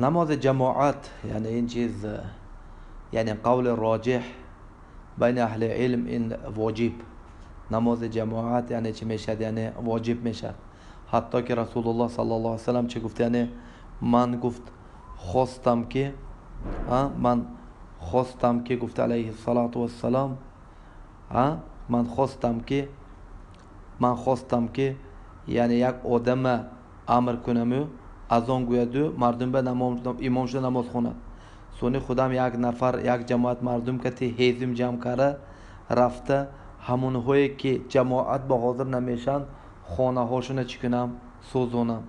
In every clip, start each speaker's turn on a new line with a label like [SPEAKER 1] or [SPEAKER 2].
[SPEAKER 1] نماز جماعت یعنی این چیز، یعنی قول راجح بین اهل علم این واجب. نماز جماعت یعنی چی میشد؟ یعنی واجب میشد. حتی که رسول الله صلی الله علیه و سلم چه گفت؟ یعنی من گفت خواستم که من خواستم که گفت علیه الصلاة و السلام من خواستم که یعنی یک آدم امر کنم و از آن گوید مردم به امام شده نماز خوند. سونی خودم یک نفر یک جماعت مردم که هیزم جمع کرده رفته همون هایی که جماعت با حاضر نمیشن خانه هاشون چی کنم؟ سوزونم.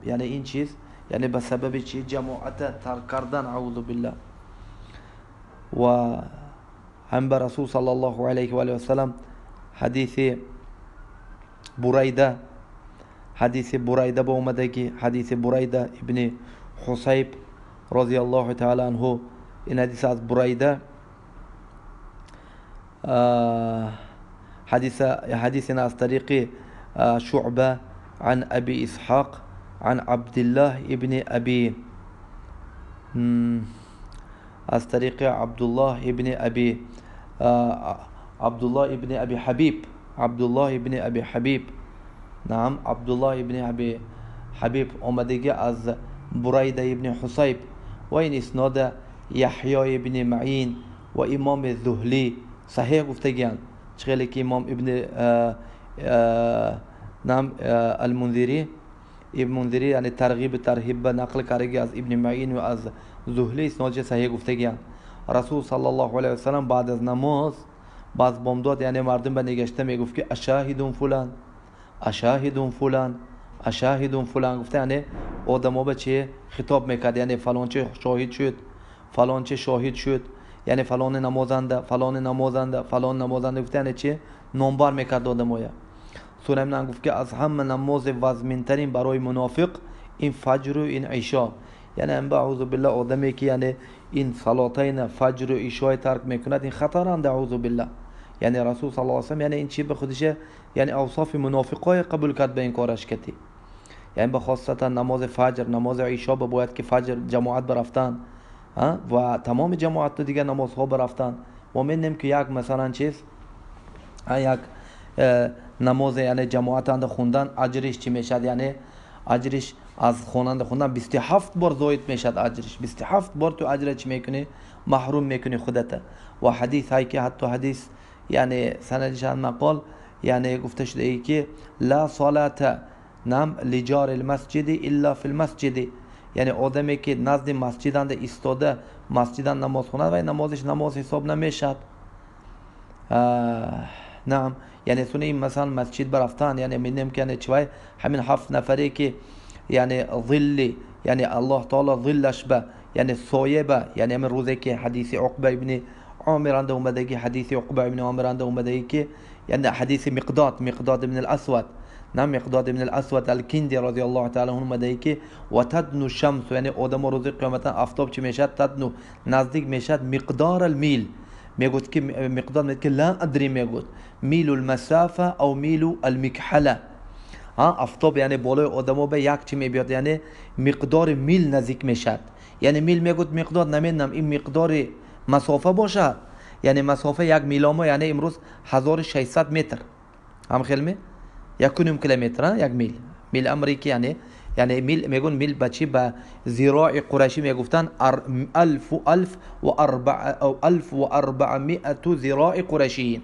[SPEAKER 1] یعنی این چیز یعنی به سبب چی؟ جماعت ترک کردن. اعوذ بالله. و هم به رسول صلی الله علیه و آله و سلم حدیث بریده با اومدگی، حدیث بریده ابن حصیب رضی الله تعالی عنه. این حدیث از بریده حديث از طريق شعبة عن أبي إسحاق عن عبد الله ابن أبي از طريق عبد الله ابن أبي حبيب. نعم، عبد الله ابن أبي حبيب اومدگی از بريدة ابن حصيب و این اسناد یحیی ابن معین و امام الذهلی صحیح گفتگیان. چخیلی که امام ابن المنذری یعنی ترغیب نقل کردگی از ابن معین و از ذهلی اسناد صحیح گفتگیان. رسول صلی الله علیه و سلم بعد از نماز باز بامداد یعنی مردم به نگشته میگفت که اشاهدون فلان گفته، یعنی آدما به چه خطاب میکرد؟ یعنی فلان چه شاهد شد، یعنی فلان نمازنده گفته، یعنی چه نامبر میکرد آدمایا. سونم گفت که از همه نماز وزمنترین برای منافق این فجر و این عشا. یعنی ام اعوذ بالله آدمی که یعنی این صلاتین فجر و عشا ترک میکند این خطرند. اعوذ بالله. یعنی رسول صلی الله علیه و سلم یعنی این چی به خودش یعنی اوصاف منافقای قبول کرد به این کارش کردی. یعنی به خاصتا نماز فجر، نماز عشا باید که فجر جماعت برفتن و تمام جماعت دیگه نمازها برفتن. ما می‌بینیم که یک مثلا چیز یک نماز یعنی جماعت اند خوندن اجرش چی میشد؟ یعنی اجرش از خواننده خوندن 27 بار زاید میشد. اجرش 27 بار تو اجر چی میکنی؟ محروم میکنی خودت. و حدیث هایی که حتی حدیث یعنی سندش مقال یعنی گفته شده ای که لا صلاه لجار المسجد الا فی المسجد. یعنی آدمی که نزد مسجدند ایستاده مسجدان نماز خوند و نمازش نماز حساب نمیشد. نعم، یعنی سونه این مثلا مسجد برفتن یعنی می‌بینیم که یعنی چوای همین 7 نفری که یعنی ظل یعنی الله تعالی ظلش به یعنی سایه به، یعنی همین روزی که حدیث عقبه ابن عامر انده اومدگی، حدیث عقبه ابن عامر انده اومدگی که یعنی حدیث مقداد ابن الاسود، مقداد ابن الاسود الکندی رضی الله تعالی عنه اومده که و تدنو شمس، یعنی آدم روز قیامت آفتاب چی میشد؟ تدنو نزدیک میشد مقدار المیل. میگوید که مقدار میگه که لا ادری، میگوید میل المسافه او میل المکحله. آفتاب یعنی بالای آدمو به یک چی میبیاد؟ یعنی مقدار میل نزدیک میشد. یعنی میل میگوید مقدار نمیدونم این مقدار مسافه باشه، یعنی مسافه یک میلامو یعنی امروز 1600 متر هم خیلی 1.5 کیلومتر یک میل امریکی. یعنی میل میگن میل بچی به ذراع قریشی میگفتن 1400 ذراع قریشی،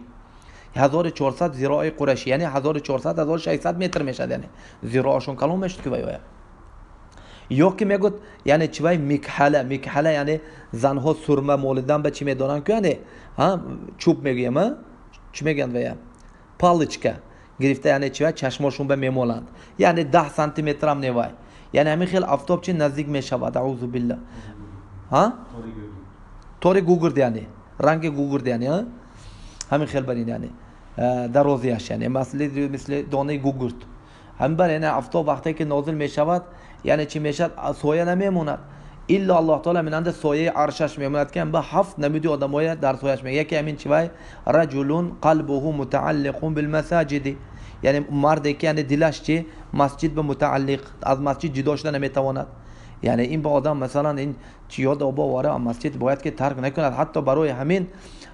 [SPEAKER 1] 1400 ذراع قریشی یعنی 1600 متر میشد. یعنی ذراعشون کلام میشد که باید یا که میگوید یعنی چوای مکحله یعنی زنها سرمه مولدن به چی میدونن که یعنی چوب میگیم چی میگن ویا پالچکا گرفته، یعنی چی چشماشون به میمولند، یعنی 10 سانتی متر هم نیوای. یعنی همین خیلی آفتاب چی نزدیک میشود. اعوذ بالله. طور گوگرد یعنی رنگ گوگرد یعنی همین خیلی برین یعنی درازیش یعنی مثل دانه گوگرد همین بر. یعنی آفتاب وقتی که نازل میشود یعنی چی میشد؟ سایه نمیموند الا الله تعالی مننده سایه عرشش میموند که به 7 نمیدی آدمای در سایهش میگه که همین چی رجل قلبه متعلق بالمساجد، یعنی مردی که یعنی دلش چی مسجد به متعلق از مسجد جدا شده نمیتواند. یعنی این با آدم مثلا این چی یاد آبا واره مسجد باید که ترک نکند. حتی برای همین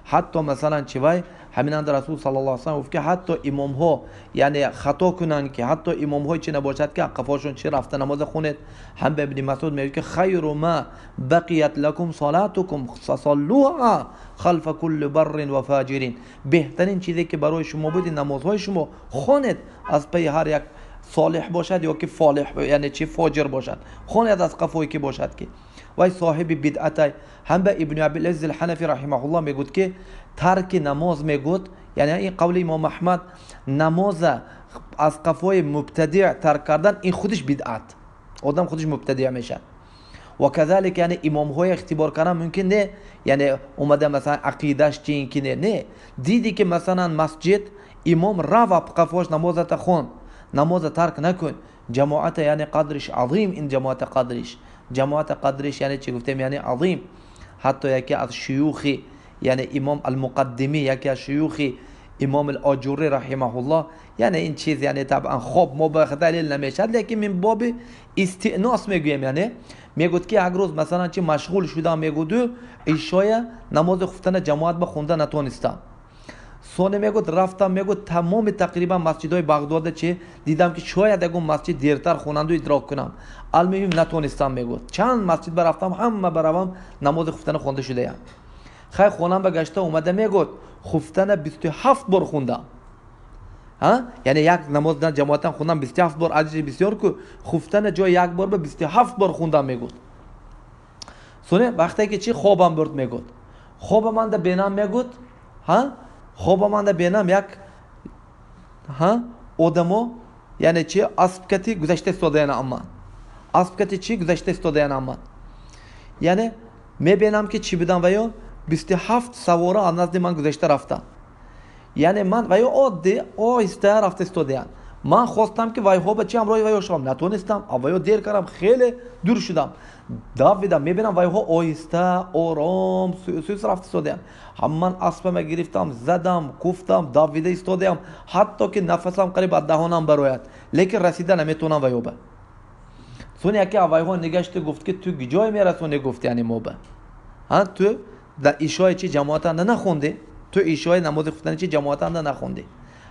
[SPEAKER 1] حتی مثلا چی وای همین اند رسول صلی الله علیه و سلم گفت که حتی امام ها یعنی خطا کنن که حتی امام های چی نباشد که قفاشون چی رفته نماز خونید. هم به ابن مسعود میگه که خیر ما بقیت لكم صلاتكم فصلوها خلف كل بر و فاجر. بهترین چیزی که برای شما بود نمازهای شما خونید از پی هر یک صالح باشد یا که فالح یعنی چی فاجر باشد. خونید از قفایی که باشد که وای صاحب بدعت. هم به ابن ابی العز الحنفی رحمه الله میگوید که ترک نماز میگوید یعنی این قول امام احمد نماز از قفای مبتدع ترک کردن این خودش بدعت آدم خودش مبتدع میشه. و کذالک یعنی امام های اختبار کردن ممکن نه یعنی اومده مثلا عقیدهش چی این که نه دیدی که مثلا مسجد امام رفت قفاش نمازت خون نماز ترک نکن. جماعت یعنی قدرش عظیم. این جماعت قدرش یعنی چی گفتیم یعنی عظیم. حتی یکی از شیوخی یعنی امام المقدمی یکی از شیوخی امام الاجوری رحمه الله یعنی این چیز یعنی طبعا خوب ما به دلیل نمیشد لیکن من باب استئناس میگویم یعنی میگوید که اگر روز مثلا چی مشغول شدم میگوید عشای نماز خفتن جماعت به خونده نتونستم سونه میگوید رفتم میگوید تمام تقریبا مسجدهای بغداد چه دیدم که شاید اگه مسجد دیرتر خوانند و ادراک کنم المهم نتونستم میگوید چند مسجد برفتم همه بروم نماز خفتن خونده شده ام. خیر خونم به گشته اومده میگوید خفتن 27 بار خوندم یعنی یک نماز در جماعتم خوندم 27 بار عجیب بسیار که خفتن جای یک بار به 27 بار خوندم میگوید. سونه وقتی که چی خوابم برد میگوید خواب من ده بینم میگوید خواب من ده بینم یک آدمو یعنی چی اسب کتی گذشته استادین اما اسب کتی چی گذشته استادین اما یعنی میبینم که چی بدم و یا 27 سواره از نزد من گذشته رفتن یعنی من و یا عادی آهسته رفته استادین من خواستم که وای ها بچه امروز وای شام نتونستم وای دیر کردم خیلی دور شدم دویدم میبینم وای ها آهسته آرام سوس رفته استادین هم من اسبم گرفتم زدم کوفتم دویده استادیم حتی که نفسم قریب از دهانم برآید لیکن رسیده نمیتونم وای به سونی یکی وای ها نگشته گفت که تو گجای میرسونی گفت یعنی ما به تو در ایشای چی جماعت نخونده تو ایشای نماز خفتن چی جماعت نخونده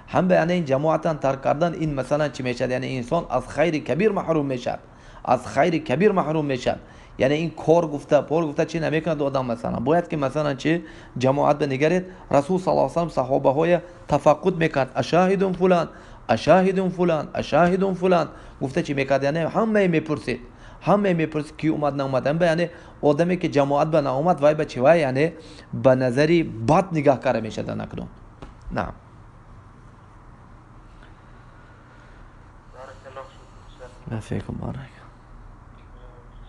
[SPEAKER 1] هم به یعنی این جماعت ترک کردن این مثلا چی میشه یعنی انسان از خیر کبیر محروم میشه از خیر کبیر محروم میشه یعنی این کار گفته چی نمیکنه آدم مثلا باید که مثلا چی جماعت بنگرید. رسول صلی الله علیه و سلم صحابه های تفقد میکرد اشاهدون فلان اشاهدون فلان اشاهدون فلان گفته چی میکرد یعنی همه میپرسید کی اومد نه یعنی آدمی که جماعت به ناومد وای به چی وای یعنی به نظری بد نگاه کرده میشه در نکدون. نعم فیکم بارک.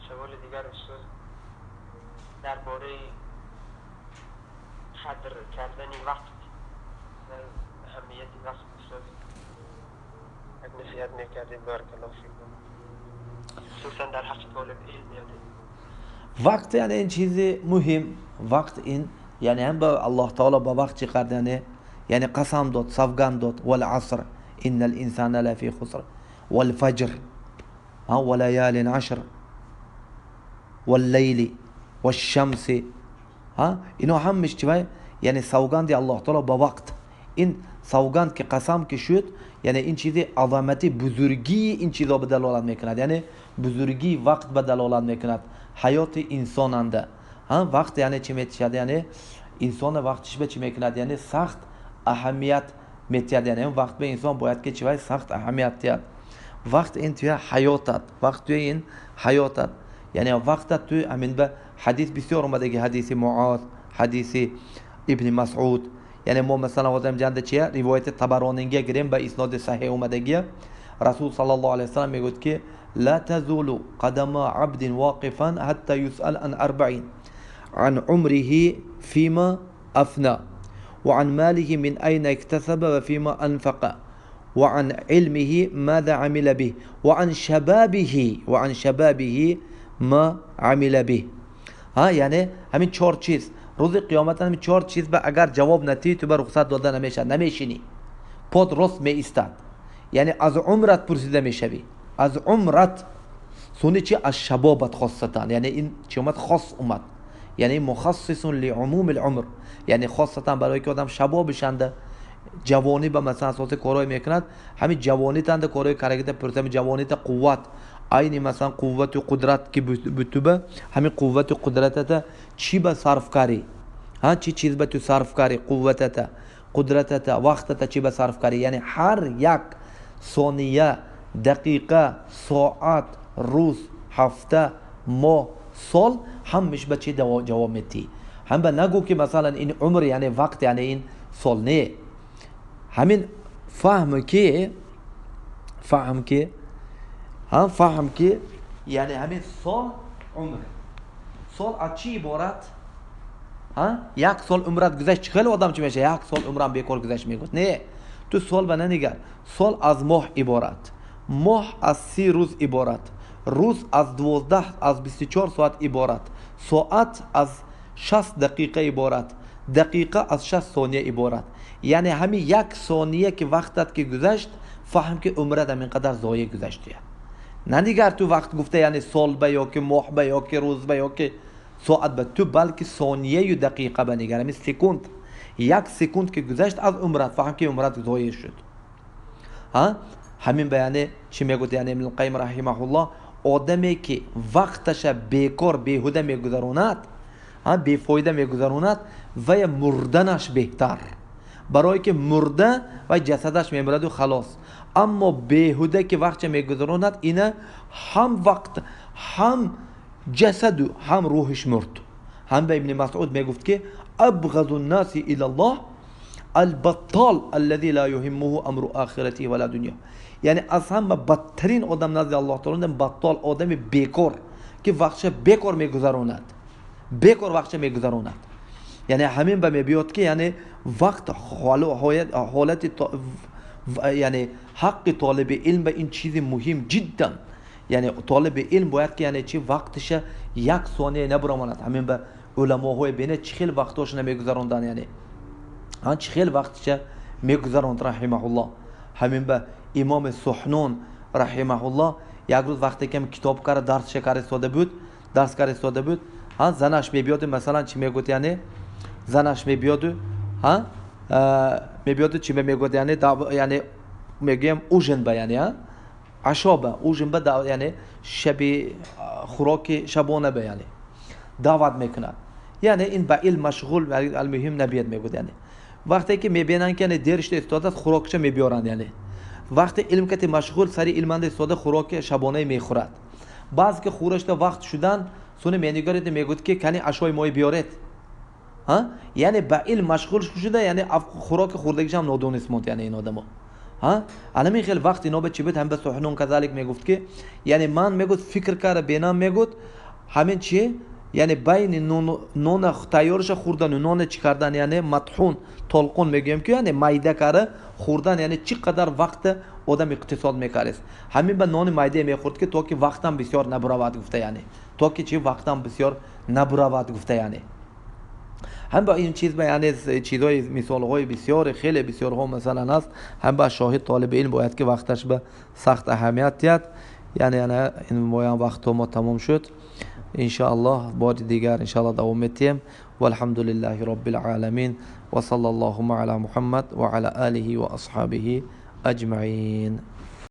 [SPEAKER 2] سوال دیگر استاد درباره قدر کردن وقت اهمیت وقت استاد یک نصیحت میکردید بارک الله فیکم خصوصا در حق طالب علم.
[SPEAKER 1] وقت یعنی این چیز مهم وقت این یعنی هم به الله تعالی با وقت چی کرد یعنی قسم داد سوگند داد والعصر ان الانسان لفی خسر والفجر وليال عشر والليل والشمس اینو همش چی یعنی سوگند الله تعالی با وقت این سوگند که قسم که شد یعنی این چیز عظمت بزرگی این چیزا به دلالت میکند یعنی بزرگی وقت به دلالت میکند حیات انسان انده وقت یعنی چی میتشد یعنی انسان وقتش به چی میکند یعنی سخت اهمیت میتید یعنی وقت به انسان باید که چی سخت اهمیت تید وقت این توی حیاتت وقت توی این حیاتت یعنی وقت توی همین به حدیث بسیار اومده که حدیث معاذ حدیث ابن مسعود یعنی ما مثلا آدم جنده چیه روایت طبرانیه گیریم به اسناد صحیح اومدگیه رسول صلی الله علیه و سلم میگوید که لا تزول قدم عبد واقفا حتى يسأل عن 40 عن عمره فيما أفنى وعن ماله من أين اكتسب وفيما أنفق وعن علمه ماذا عمل به وعن شبابه ما عمل به یعنی همین 4 چیز روز قیامت همین 4 چیز به اگر جواب ندی تو به رخصت داده نمیشه نمیشینی پاد راست می ایستاد یعنی از عمرت پرسیده میشوی، از عمرت. سونی چی؟ از شبابت خاصتا، یعنی این چی اومد؟ خاص اومد، یعنی مخصص لعموم العمر، یعنی خاصتا برای که آدم شبابشنده، جوانی به مثلا اساس کارای میکند، همین جوانی تنده کارای کرگیده پرتم جوانی تا قوت، عین مثلا قوت و قدرت که بتوبه، همین قوت و قدرتت چی به صرف کاری، ها چی چیز به تو صرف کاری، قوتت، قدرتت، وقتت چی به صرف کاری. یعنی هر یک ثانیه، دقیقه، ساعت، روز، هفته، ماه، سال همش به چی جواب میدی. هم به نگو که مثلا این عمر یعنی وقت، یعنی این سال، نه. همین فهم که یعنی همین سال عمر، سال از چی عبارت؟ یک سال عمرت گذشت، خیلی آدم چی میشه؟ یک سال عمرم بیکار گذشت میگه. نه، تو سال به ننگر. سال از ماه عبارت، ماه از 30 روز عبارت، روز از 12 از 24 ساعت عبارت، ساعت از 60 دقیقه عبارت، دقیقه از 60 ثانیه عبارت. یعنی همین یک ثانیه که وقتت که گذشت، فهم که عمرت همینقدر ضایع گذشته. نه دیگر تو وقت گفته یعنی سال به یا که ماه به یا که روز به یا که ساعت به تو، بلکه ثانیه و دقیقه به نگر، همین سکوند، یک سکوند که گذشت از عمرت، فهم که عمرت ضایع شد. همین بیانه چی میگوید؟ یعنی ابن القیم رحمه الله، آدمی که وقتش بیکار بیهوده میگذروند، بیفایده میگذروند، و مردنش بهتر، برای که مرده و جسدش میمرد و خلاص. اما بیهوده که وقت میگذروند، اینه هم وقت، هم جسد و هم روحش مرد. هم به ابن مسعود میگفت که ابغض الناس الى الله البطال الذي لا يهمه امر آخرته ولا دنیا. یعنی از همه بدترین آدم نزد الله تعالی بطال، آدم بیکار که وقتش بیکار میگذروند، بیکار وقتش میگذروند. یعنی همین به میبیاد که یعنی وقت حالت یعنی حق طالب علم به این چیز مهم جدا. یعنی طالب علم باید که یعنی چی وقتش یک ثانیه نبرماند. همین به علماهای بینه چه خیلی وقتاش نمیگذروندن، یعنی چه خیلی وقتش میگذروند رحمه الله. همین به امام سحنون رحمه الله، یک روز وقتی که کتاب کار درس کار استاده بود، زنش میبیاد مثلا چی میگوید؟ یعنی زنش میبیاد چی میگوید؟ یعنی میگیم اوجن به، یعنی عشابه، اوجن به، یعنی شب خوراک شبانه به، یعنی دعوت میکنه. یعنی این به علم مشغول، المهم نبید میگوید. یعنی وقتی که میبینن که دیرش استاده خوراکش میبیارن، یعنی وقتی علم که مشغول سری علمنده استاده خوراک شبانه میخورد. بعض که خورشت وقت شدن سونه مینیگارید میگوید که کنی عشای مای بیارید. یعنی به علم مشغول شده، یعنی خوراک خوردگیش هم نادونست موند. یعنی این آدما الان خیلی وقت اینا به چی بود؟ هم به سحنون کذالک میگفت که یعنی من میگفت فکر کار بینام میگفت همین چیه، یعنی بین نون تیارش خوردن و نون چی کردن، یعنی مطحون طلقون میگیم که یعنی میده کاره خوردن، یعنی چی قدر وقت آدم اقتصاد میکرد. همین به نون میده میخورد که تو که وقتم بسیار نبرود گفته، یعنی تو که چی وقتم بسیار نبرود گفته. یعنی هم با این چیز یعنی چیزای مثالهای بسیار خیلی بسیار ها مثلا هست. هم با شاهد طالب علم باید که وقتش به سخت اهمیت دید. یعنی این مویان وقت ما تمام شد. ان شاء الله بار دیگر ان شاء الله دوام میتیم. والحمد لله رب العالمين وصلى اللهم على محمد وعلى آله وأصحابه أجمعين.